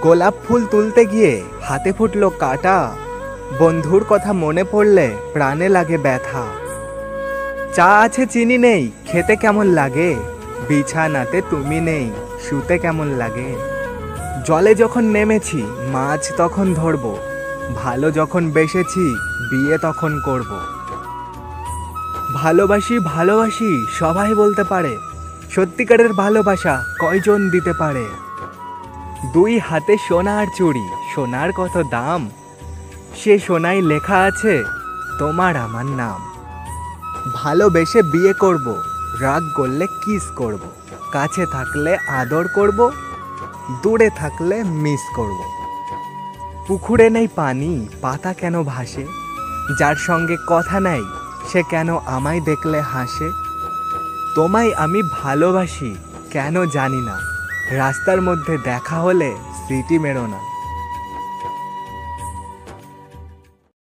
গোলাপ ফুল তুলতে গিয়ে হাতে ফুটলো কাটা, বন্ধুর কথা মনে পড়লে প্রাণে লাগে ব্যথা। চা আছে চিনি নেই, খেতে কেমন লাগে, বিছানাতে তুমি নেই, শুতে কেমন লাগে। জলে যখন নেমেছি মাছ তখন ধরবো, ভালো যখন বেসেছি বিয়ে তখন করব। ভালোবাসি ভালোবাসি সবাই বলতে পারে, সত্যিকারের ভালোবাসা কয়জন দিতে পারে। দুই হাতে সোনার চুড়ি, সোনার কত দাম, সে সোনায় লেখা আছে তোমার আমার নাম। ভালোবেসে বিয়ে করব, রাগ করলে কিস করব, কাছে থাকলে আদর করব, দূরে থাকলে মিস করব। পুকুরে নেই পানি, পাতা কেন ভাসে, যার সঙ্গে কথা নাই সে কেন আমায় দেখলে হাসে। তোমায় আমি ভালোবাসি কেন জানি না, রাস্তার মধ্যে দেখা হলে সিটি মেরো না।